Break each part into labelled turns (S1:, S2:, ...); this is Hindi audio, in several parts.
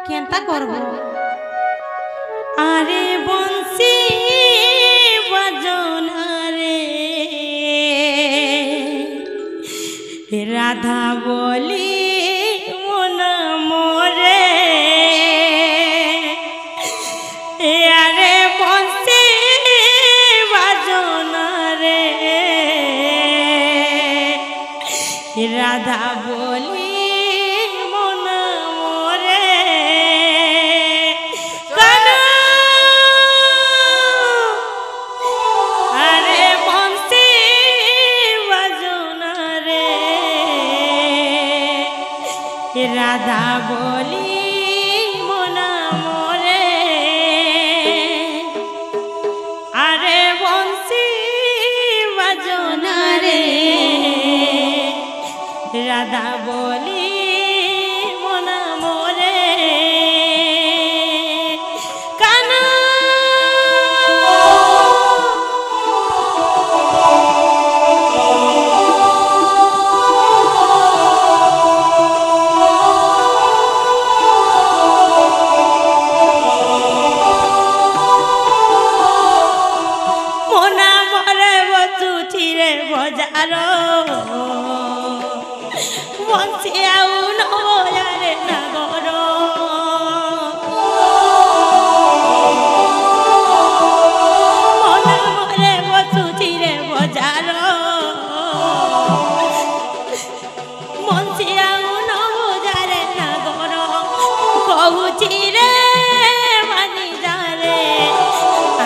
S1: কেনতা করব আরে বংশী বাজনা রে রাধা বলি মন মোরে আরে বংশী বাজনা রে রাধা বলি রাধা বলি মনা মোরে আরে বংশী বাজনা রে রাধা বলি মনা মোরে কানা বংশী আউ নয়ারে নাগর মনা মরে বসুছি রে বজার বংশী আউ নয়ারে নাগর কহুছি রে মানি যারে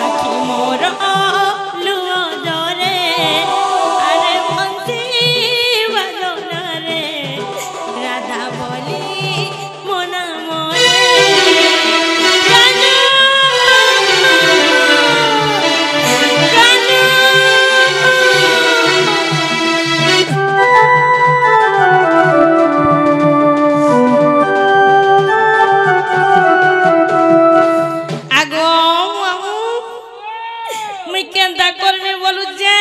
S1: আখি মোর লুয় জরে আরে বংশী বাজনা রে রাধা বলি মনা মোরে কানা কানা আগো মুই কেনতা করবি বলু যে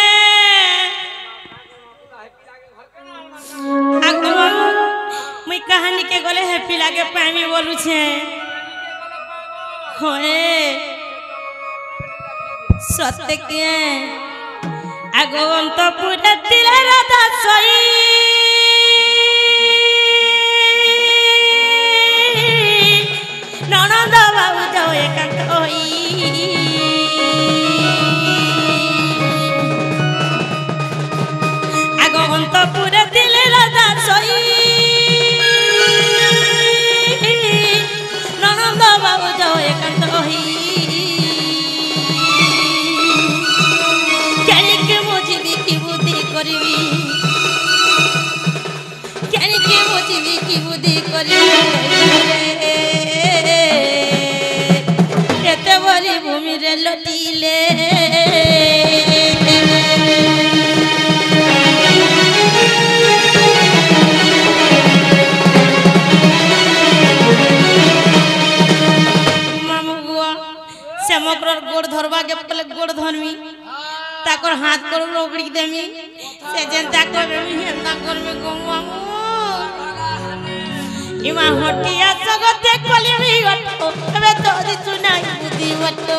S1: আগো মুই कहानी के गले हैप्पी लागे पामी बोलू छे होए सत्य के आगो अंतपुर तिला राधा सोई ननद बाबू जाओ एकांत होई आगो अंतपुर तिला राधा सोई भूमि रे लटिले समग्र गोड़ धरवा के पहले गोड़ धरमी ताकर हाथ कर रोकड़ी देमी से जनता करमी हेंदा करमी गंगा इमा हटिया जगते कलिमी गटो एबे तो दिसु नाही बुद्धि वटो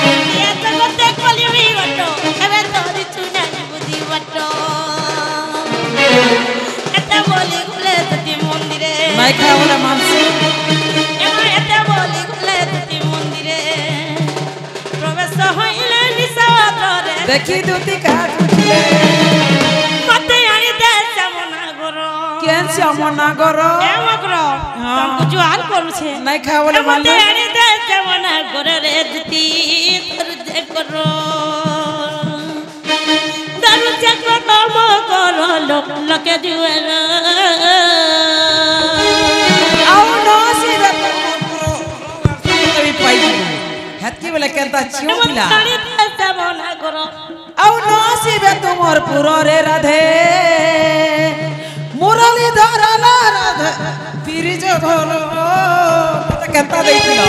S1: हटिया जगते कलिमी गटो एबे तो दिसु नाही बुद्धि वटो एते बोली गुले तती मंदिरे
S2: माई खावला मानसी
S1: एमा एते बोली गुले तती मंदिरे प्रवेश होइले निसादरे
S2: देखी दुती काटुले
S1: मते आनी दे समना गरो
S2: केन समना गरो
S1: एमग्र तुमको जुआर करू छे
S2: नहीं खावले मालूम
S1: मते आनी दे समना गरो रे दुती दरुजे करो दरुजे करो मो करो लके जुएला
S2: आओ नो सिरे तभी पाई हत्ती वाला केनता छियो मिला
S1: आनी दे समना गरो
S2: आओ नो सिरे तुमर पुरो रे राधे मुरली धरला राधे पिरिज धरो मते केनता देखिलो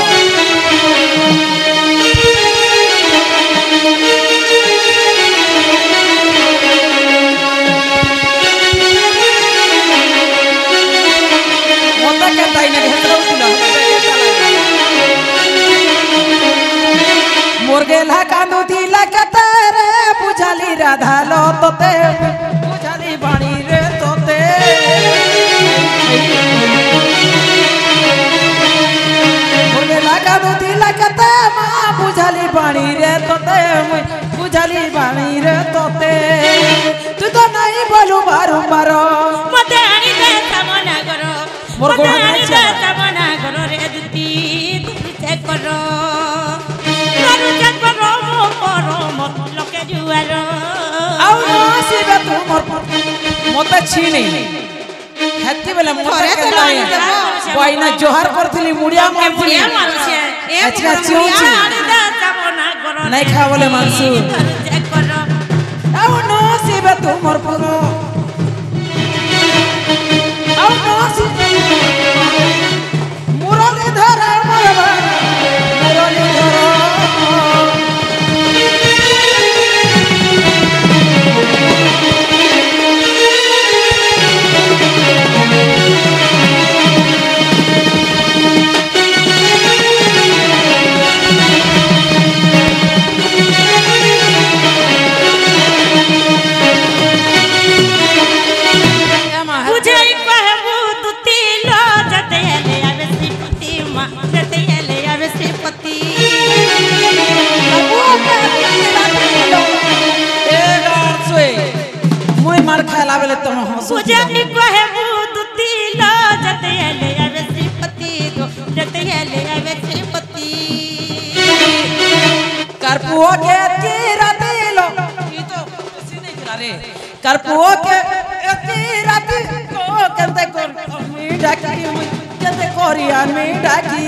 S2: বিধালো তোতে বুঝালি বাণী রে তোতে বলে লাগা দুধি লাগাতে মা বুঝালি বাণী রে তোতে বুঝালি বাণী রে তোতে তুই তো নাই বলু বারম্বার
S1: মতে আনি দে সামনা করো
S2: মোর
S1: মতে
S2: গোড়া
S1: আনি
S2: নাচা।
S1: দে সামনা করো রে দুতি চেক করো করো চেক করো মো করো মো লোকে জুয়ার
S2: ଆଉ ନ ଆସିବେ ତୁ ମତେ ଛିଣି ହେତି ବେଲେ ମତେ କେନ୍ତା ବଇନା ଜୋହାର କରିଥିଲି ମୁଡ଼ିଆ ମାରୁଥିଲି
S1: মারছে
S2: ଆଚ୍ଛା ଚିଉଁଛି
S1: ଆଣି ଦେ ସାମନା করো
S2: ନାଇଁ ଖା ବୋଲେ ମାଂସୁ
S1: চেক করো
S2: ଆଉ ନ ଆସିବେ ତୁ ମୋର ପୁର ଆଉ ନ ଆସିବେ ମୁରଲି ଧର ମୁରଲି ଧର
S1: तुझे कहबू तुती लो जते ले आवे श्रीपति मां जते ले आवे श्रीपति
S2: मुई मार खाला बेले तुम हंसू
S1: तुझे कहबू तुती लो जते ले आवे श्रीपति जते ले आवे श्रीपति
S2: करपुओ के तीरा दिलो ई तो खुशी नहीं करा रे करपुओ के तीरा को कंते कोर मी डाकी कंते कोरियान मी डाकी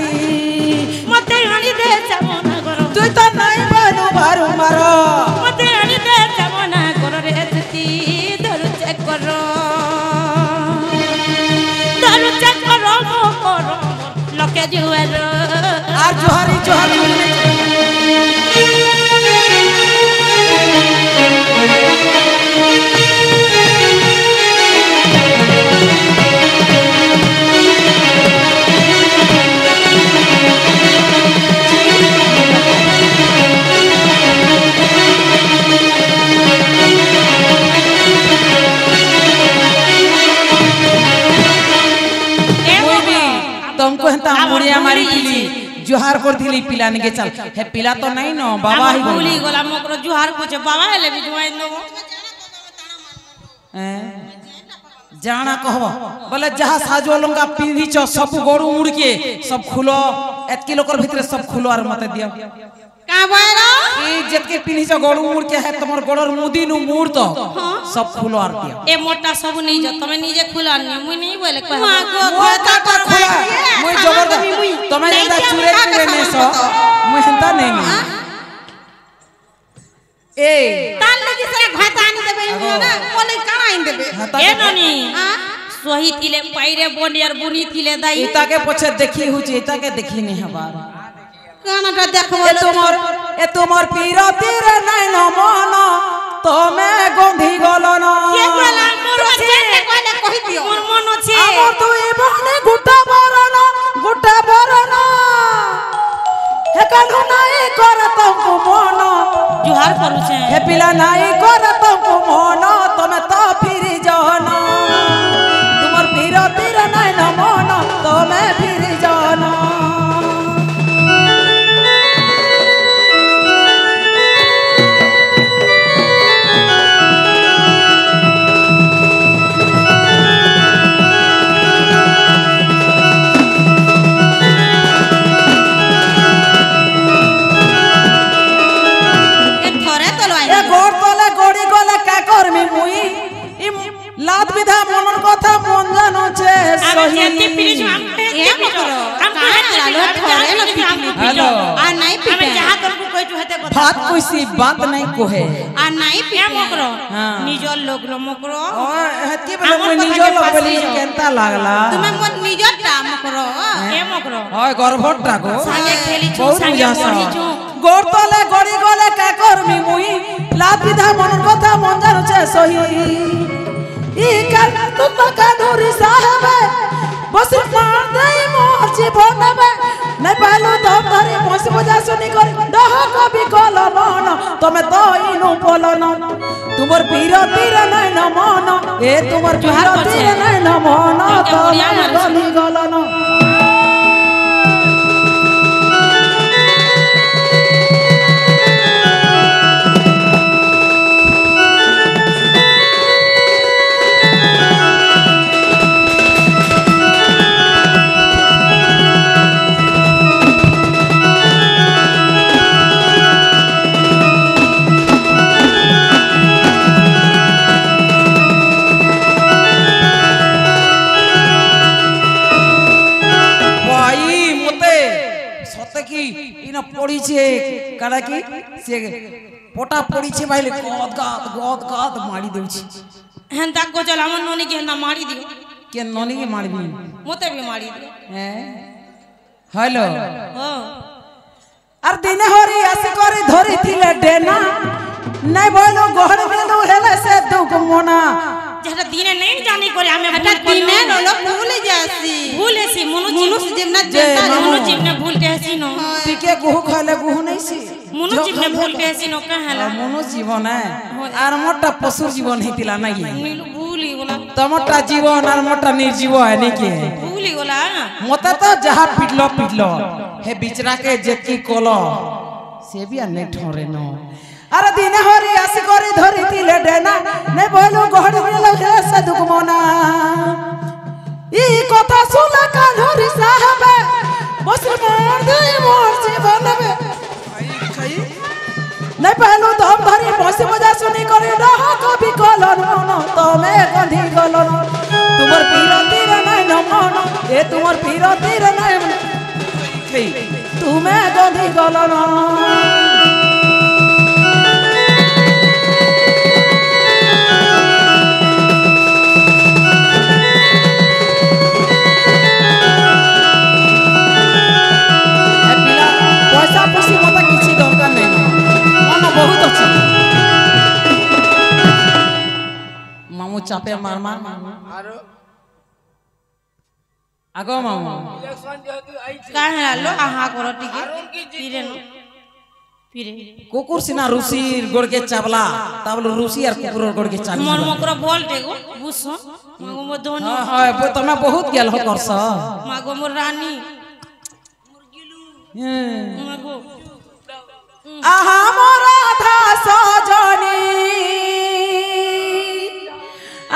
S1: मते हणी दे सामना करो
S2: तू तो नहीं बनू बारू मारो
S1: मते हणी दे सामना करो रे तुती धरु चेक करो मो करो लोके जुआर
S2: আর জোহারি জোহারি तुमको हंता मुड़िया मारी थी जोहार कर थी पिला ने के चल हे पिला तो नहीं न बाबा ही
S1: भूली गोला मोकरो जुहार पूछे बाबा हेले भी जुआई नो
S2: जाना कहबो बोले जहा साजो लंगा पीढ़ी छ सब गोड़ू उड़ के सब खुलो एतकी लोकर भीतर सब खुलो और मत दियो
S1: का बोलो
S2: ई जतके पीढ़ी छ गोड़ू उड़ के है तमर गोड़र मुदी नु मुड़ तो सब खुलो और दियो
S1: ए मोटा सब नहीं जो तमे निजे खुला नहीं मुई नहीं बोले कह
S2: मुई का खुला मुई जबरदस्ती तमे जदा चुरे चुरे ने सो मुई हंता नहीं ए
S1: ताल लगी से घातानी देबे ना बोले काना इन देबे ए ननी सोही थिले पाइरे बोनियर बुनी थिले दाई
S2: इता के पछे देखी हुची इता के देखी नहीं हबार
S1: कानाटा देखबो
S2: ए तुमर पीरा तीर नहीं न मन तमे गंधी गलन
S1: के बोला मोर छे कहले कहि दियो मोर मन छे
S2: আমর তুই বনে গুটা বরন হে কানু নাই কর তঙ্কু মন
S1: जुहार करू छे
S2: হে পিলা নাই কর তঙ্কু মন তমে তো ফিরি জন তোমার পীরা তীর নাই ন মন তমে ফিরি জন लात विधा मनन कथा मन जानो छे सही
S1: जेती प्लीज हम ए करो हम लालो थोड़े न पिटो आ नहीं पिटे हम जहां कर कोई जो हते बता
S2: बात कोई बात नहीं कोहे
S1: आ नहीं पिटे मकरो निजो लोग रो मकरो
S2: ओ हती बले मुई निजो लोग बली केनता लागला
S1: तुमे मोर निजो टा मकरो ए मकरो
S2: ओय गर्भटा को
S1: संगे खेली छु संगे पढ़ी छु
S2: गोर तले गड़ी गले का करमी मुई लात विधा मनन कथा मन जानो छे सही ई काल तू तो काधुरी साहब बस मार दे मोर जीवन में नहीं पालो तो धरे बस बजा सुनी कर दह कभी कल मन तमे तो इनु बोलन तुमर पीरतीर नै न मन ए तुमर पीरतीर नै न मन तमे गली गलन पड़ी छे काला की से पोटा पड़ी छे भाई गद गद मारी देउ छी
S1: हेंता को चल हमर नोनी के ना मारी दियो
S2: के नोनी के मारी दी
S1: मोते भी मारी दियो
S2: हैं हेलो
S1: हो
S2: अर दिन होरी आसी करी धरी थिले डेना नै बोलो गोहर मेलू हेले से दुख मोना
S1: जेटा दिने नहीं जानी करे हमें
S3: हटा दिने नलो भूल जासी
S1: मनु जीवना जेता मनु जीवने भूल के हसी नो
S2: टिके गुहू खाले गुहू नहीं सी
S1: मनु जीवने भूल के हसी नो कहला
S2: मनु जीवन है आर मोटा पशु जीवन हेतिला नहीं
S1: नीलू भूली बोला
S2: तमटा जीवन आर मोटा निर्जीव है नहीं के
S1: भूली बोला
S2: मोता तो जहा पिटलो हे बिचरा के जेकी कोलो से भी अने ठोरे नो अरे दिन होरी आसी करी धरी थिले डेना नै बोलो गोहड़ मेलो हे से दुख मोना ई কথা सुला कान हरि साहब बसर मोर दे मोर जीवन में खाई नै पहलो धम धरी बस बजा सुनी करे रह कभी कलन मन तमे गंधी गलन तुमर पीरती रे नै न मन ए तुमर पीरती रे नै खाई तुमे गंधी गलन मामू चापे मार मार आरो आगो मामू
S3: इलेक्शन जेतु आई
S1: काहे लो आहा करो टिके पीरे नो पीरे
S2: कुकुर सिना रूसी गोड़ के चावला ताबलो रूसी और कुकुर गोड़ के चावला
S1: मोर मकरो वोल्टे गो बुसो मागो मो धोनी
S2: हां हां तमे बहुत गेल हो करस
S1: मागो मोर रानी
S2: मुर्गिलू
S1: मागो
S2: आहा मोरा धा सजनी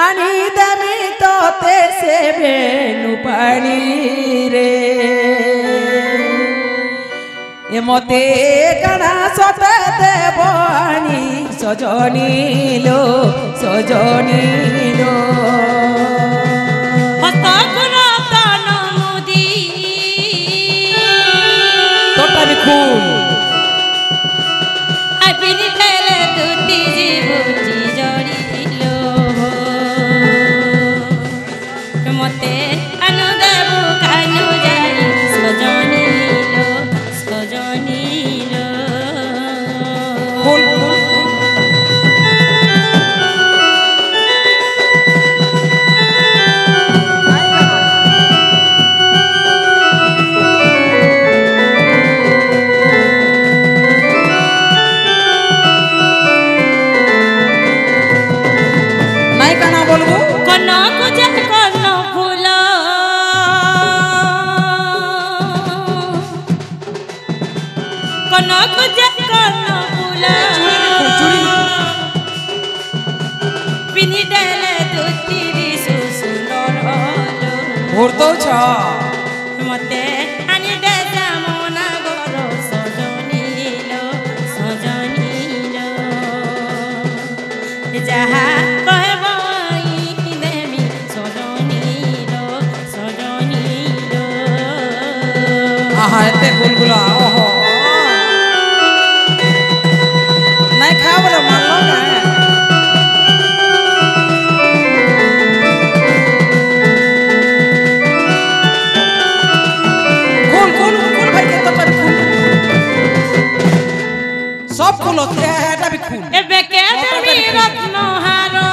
S2: आनी दमी तो ते से बेनु पानी रे ए मते कणा सते देवानी सजनी लो
S1: हस्ता गुना तन मुदी
S2: तोटा भी खून
S1: आई बिनी तेरे दुती जीवुची जोड़ी लो मते अनु देबु कानु जाई सजनी लो
S2: खून तो छा
S1: मते आनी दे जामना गोरो सजनी लो जहा कहबाई देमी सजनी लो
S2: आहा एते बुलबुला ओहो नहीं खा बोले मान लो ना सब फूल होते हैं এটা भी फूल
S1: ए बेके देमी रत्न हारो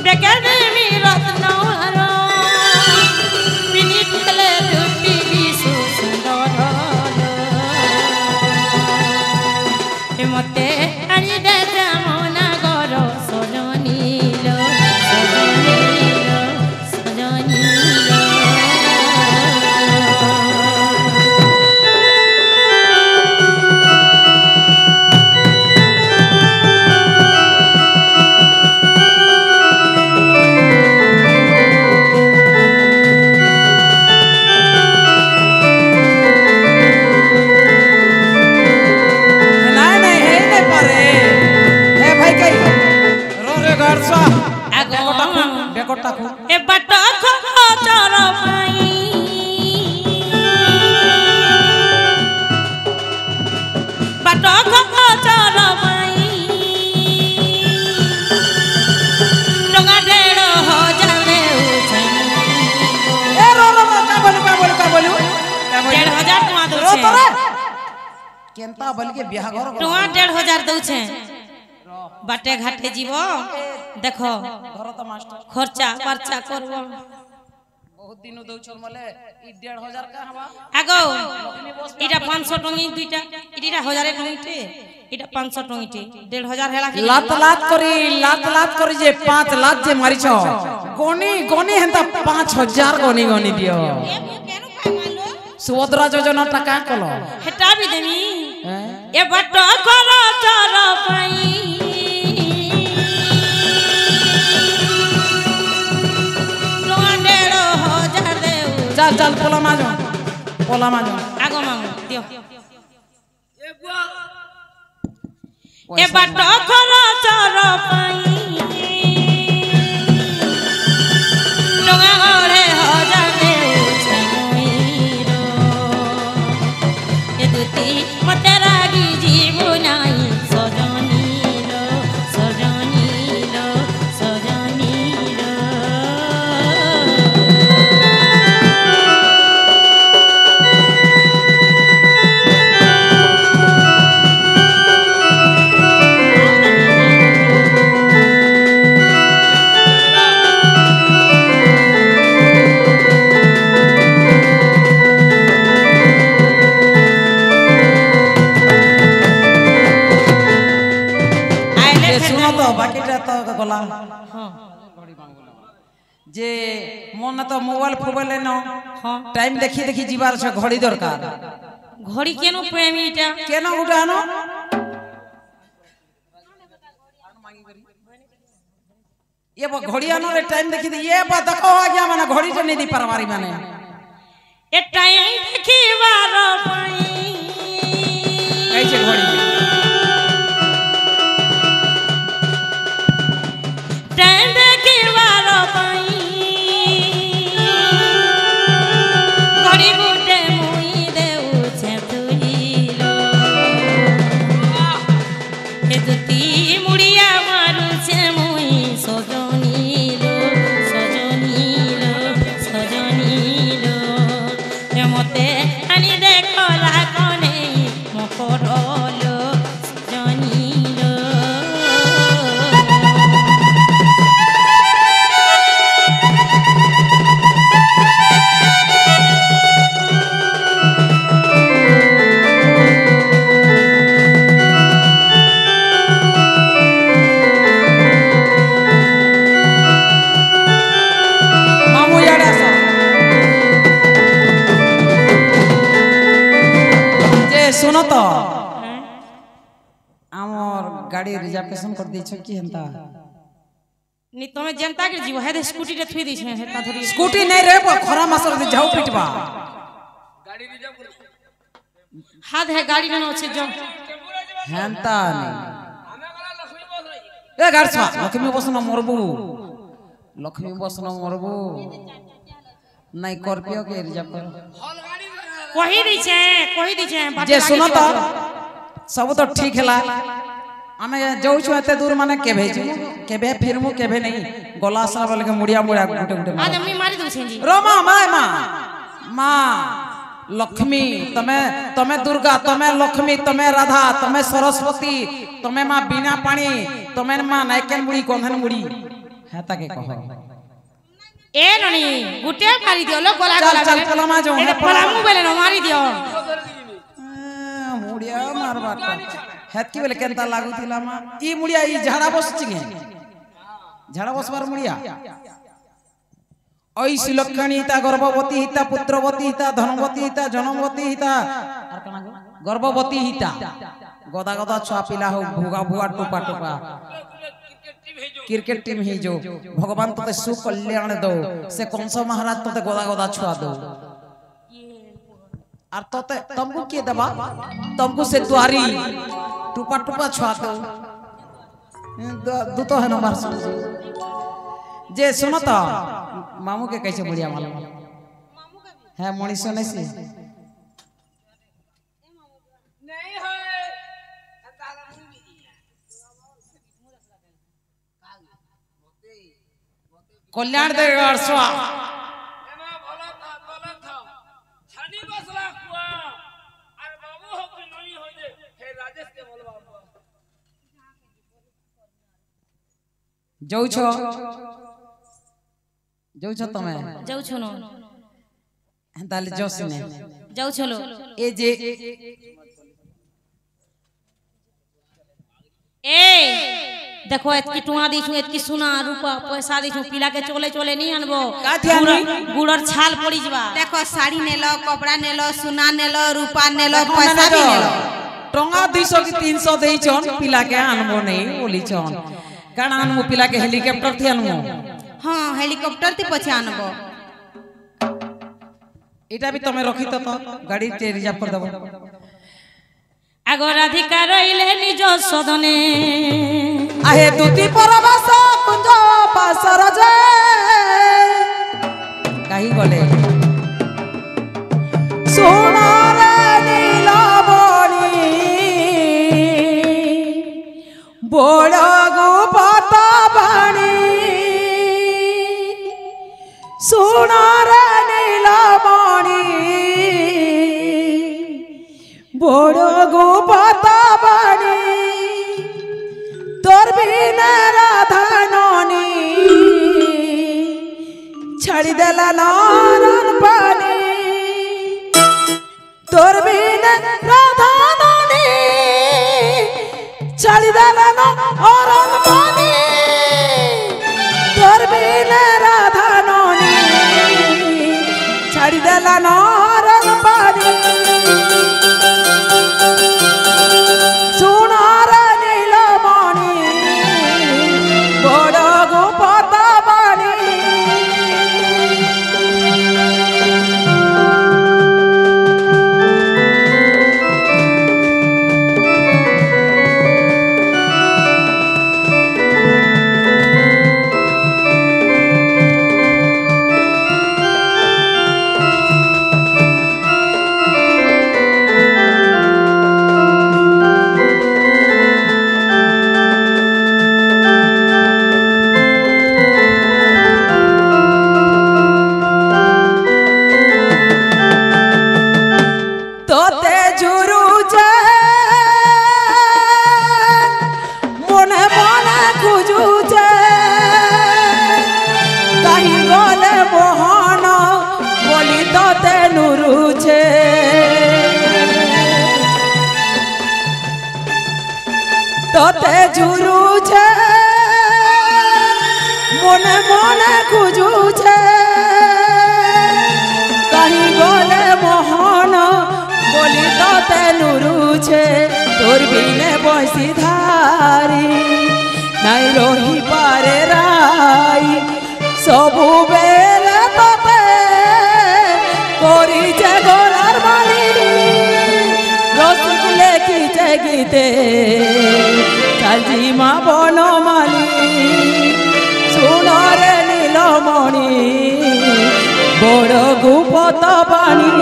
S1: बेके देमी रत्न हारो
S2: टाकू
S1: ए बाट खचर पाई बाट खचर पाई टंगा 1,500 देउछे
S2: ए रो का बोलू
S1: 1,500 टका
S2: रो
S1: दउछे
S2: तोरे केनता बोल के बियाह घर
S1: टका 1,500 दउछे बाटे घाटे जीव देखो
S2: घर तो मास्टर
S1: खर्चा परचा करबो
S2: बहुत दिन दउ छल मले ई 1,500 का हवा
S1: आगो इटा 500 टंगी दुइटा इटा 1000 टंगीटे इटा 500 टंगीटे 1,500 हेला के
S2: लात करी जे 5 लात जे मारी छ गोनी हंता 5,000 गोनी दियो
S1: ए मु केनु खाइ मालो
S2: सुभद्रा योजना टाका कलो
S1: हेटा भी देमी ए बट खचर पाई
S2: चल पोला माजो
S1: आगो मांगो दियो ए बाट खचर पाई टका 1,500 देउछे मोइरो ए दुती मते रागी जीवो नाही सजनीरो
S2: बाकीटा तो गला
S1: हां
S2: जे मन तो मोबाइल न
S1: हां
S2: टाइम देखी जीवार छ घड़ी दरकार
S1: घड़ी केनो प्रेमीटा
S2: केनो उठानो ये बो घड़ी आनो रे टाइम देखी ये बा देखो आ गया माने घड़ी से नहीं दी परवारी माने
S1: ए टाइम देखी बार पाई
S2: कैसे घड़ी
S1: टाइम देखी बार पाई घड़ी गुटे मुई देउछे तुइलो ए दुती मुड़िया मारुछे मुई सजनीलो ए मते आनी देखला कने मकरलो सजनीलो
S2: मामू याडा सा जे सुनो तो हमर गाड़ी रिजर्वेशन कर दै छ की हंता
S1: नी तमे जनता के जीव है दे स्कूटी रे थुई दी छे हेता थोड़ी
S2: स्कूटी नहीं रे खरा मासर दे जाऊ पिटबा
S1: हाथ है गाड़ी में अच्छे जो
S2: हंता नहीं ए गाड़ छा लक्ष्मी बसन मरबू नहीं स्कॉर्पियो के रिजर्व कर
S1: कही दी छे
S2: जे सुनो तो सब तो ठीक हैला हमें जाऊ छु एते दूर माने केबे फिरमु केबे नहीं गला सा बोल के मुड़िया गुटे
S1: आज अम्मी मारी दउ छे जी
S2: रोमा माँ लक्ष्मी तमे दुर्गा तमे लक्ष्मी तमे राधा तमे सरस्वती तमे माँ बिना पानी तमे माँ नायकन मुड़ी कंधन मुड़ी है ताके कहो
S1: ए ननी गुटे मारी दियो लो गला
S2: चल पलमा जो
S1: ए पलामू बेले न मारी दियो
S2: मुड़िया मारबाट हेत की बेले केनता लागू थिला मा ई मुड़िया ई झाड़ा बस चिगे झाड़ा बस बार मुड़िया ओई सिलक्षणी हिता गर्भवती हिता पुत्रवती हिता धनवती हिता जनमवती हिता गर्भवती हिता गदा छुआ पिला हो भुगा टोपा क्रिकेट टीम ही जो भगवान तते सुकल्याण दो से कंस महाराज तते गदा छुआ दो और तते तुमको के दबा तुमको से द्वारी टोपा छुआ दो दू तो है नंबर जे सुनो तो मामू के कैसे बढ़िया मालूम है मनीष नहीं से
S3: नहीं है
S2: कल्याण देगा अर्सवा
S3: एमा बोला था छानी बसला कुआ अरे बाबू हो कि नहीं हो जे हे राजेश के बोलबा
S2: जाऊ छो तमे
S1: जाऊ छनो
S2: ताले जोश ने
S1: जाऊ छलो
S2: ए जे
S1: ए देखो एतकी टुआ दिछु एतकी सोना रूपा पैसा दिछु पिला के चले चले नहीं अनबो गुड़र छाल पड़ी जबा
S3: देखो साड़ी नेलो कपड़ा नेलो सोना नेलो रूपा नेलो पैसा भी नेलो
S2: टंगा 200 की 300 देई छन पिला के अनबो नहीं बोली छन कारण अनबो पिला के हेलीकॉप्टर थी अनबो
S3: हां हेलीकॉप्टर ते पछे अनबो
S2: एटा भी तमे रखी तो गाड़ी ते रिजर्व कर देबो
S1: আগর অধিকার রইলে নিজ সদনে
S2: आहे দুতি পরবাস কুঞ্জ পাসর যে কাহি গলে সোনারে নীলমণি বড় গোপত বাণী সোনারে নীলমণি বড় গোপত বাণী তোর বিনা রাধাননি ছাড়ি দেলা নরন পানি তোর বিনা রাধাননি ছাড়ি দেলা নরন পানি তোর বিনা রাধাননি ছাড়ি দেলা নরন পানি তোতে ঝুরুছে মনে মনে খুঁজুছে কাহি গলে মোহন বলি তোতে নুরুছে তোর বিনে বসি ধারি নাই রহি পারে রাই সবু বেলে তোতে করিছে গোলার মালি রসিক লেখিছে গীতে কালজিমা বনমালী সোনারে নীলমণি বড় গুপত বাণী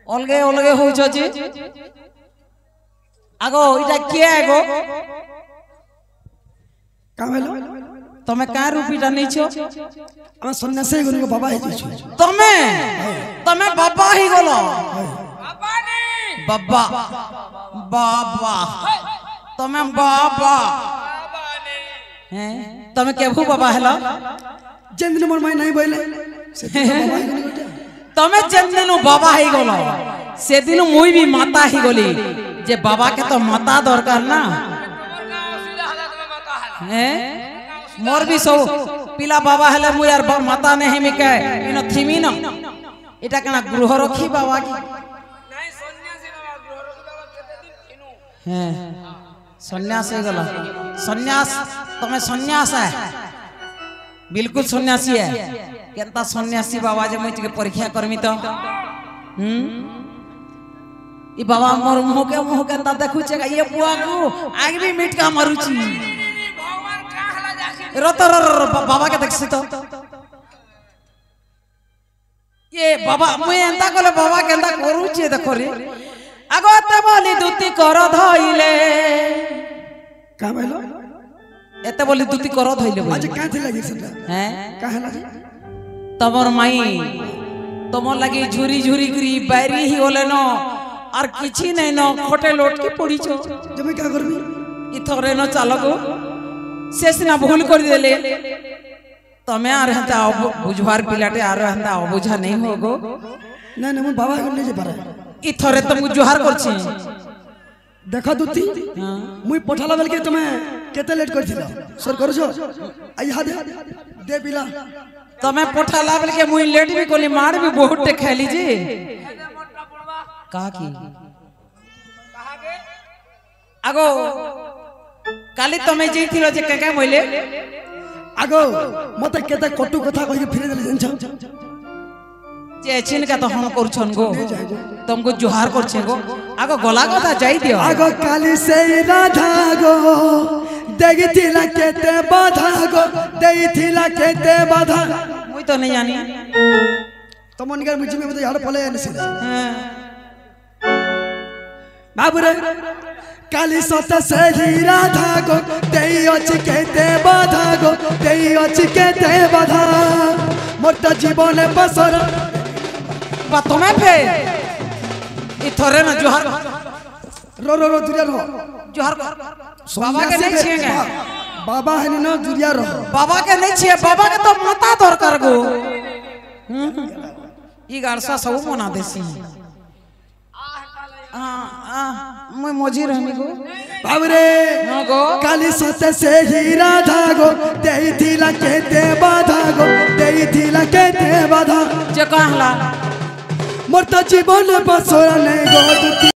S2: अलगे अलगे हो जी आगो इटा किए आगो
S4: कामेलो
S2: तमे का रूपीटा नहीं छो
S4: हम सन्यासी गुरु को बाबा ही छो
S2: तमे तमे बाबा ही गलो
S3: बाबा नहीं
S2: बाबा बाबा तमे बाबा
S3: बाबा नहीं
S2: हैं तमे केभू बाबा हेलो
S4: जेन दिन मोर माई नहीं बोले से बाबा ही गलो
S2: तमे जेन दिन बाबा ही गलो से दिन मुई भी माता ही गली जे बाबा के तो माता दरकार ना हैं मोर भी सो पिला बाबा हेले मुई यार माता नहीं मिके इनो थिमी न एटा कना गृह रखी बाबा की
S3: नहीं सन्यासी बाबा गृह रखी बाबा केते दिन थिनु
S2: हैं सन्यास हो गला सन्यास तमे सन्यास है बिल्कुल सन्यासी है केनता सन्यासी बाबा जे मुई के परीक्षा करमी तो ई बाबा मोर मुह केनता देखु छे ये बुआ को आग भी मीट का मारुची
S3: भगवान काहला जाके
S2: रो तो बाबा के देखसी तो ये बाबा मुई एंता कोले बाबा केनता करूची देखो रे आगते बोली दुती कर धइले
S4: का भेलो
S2: एते बोली दुती कर धइले
S4: आज का थी लगी सेटा
S2: हैं
S4: काहे लगी
S2: तमर माई तमर लगी झुरी झुरी करी बैरी ही होले न और किछि नै न खोटे लोट के पड़ी छो
S4: जमे क्या करबी
S2: इ थोरे न चालगो शेषना भूल कर देले तमे आर हता बुझवार पिलाटे आर हता बुझा नहीं होगो
S4: ना ना मो बाबा को ले जे पारे
S2: इ थोरे तुमको जुहार करछि
S4: देखा दुती मुई पठाला बेल के तुमे केते लेट करथिला सर करछो आई हा दे पिला
S2: तमे पोठा लाबल के मुई लेट भी कोली मार भी बहुत टे खेली जी
S3: एदे मोटा पड़वा
S2: कहा की
S3: कहा गे
S2: आगो काली तमे जेथिलो जे काका मोइले
S4: आगो मते केते कटु कथा कहि के फिरे देले जन
S2: जे चिन का तो हम करछन गो तुमको जुहार करछे गो आगो गला कथा जाई दियो
S4: आगो काली से राधा गो देगिथिला केते बाधा गो देइथिला केते बाधा
S2: मुई तो नहीं जानी
S4: तमन के मुझे में यार पले नसी
S2: हां
S4: बाबू रे काली सत से ही राधा गो देई अछि केते बाधा गो देई अछि केते बाधा मोर जीवन बसर
S2: बा तमे फे इ थोरे न जुहार
S4: रो दुरिया रो
S2: जुहार बाबा के नहीं छिएगा
S4: बाबा है ना दुरिया रो
S2: बाबा के नहीं छिए बाबा के तो माता दरकार गो ई गारसा सब मना देसी मैं मजी रहमी गो
S4: बाबू रे
S2: न गो
S4: काली सत से ही राधा गो देइथिला केते बाधा गो देइथिला केते बाधा
S2: जे कहला
S4: मोर जीवन बसर नहीं गो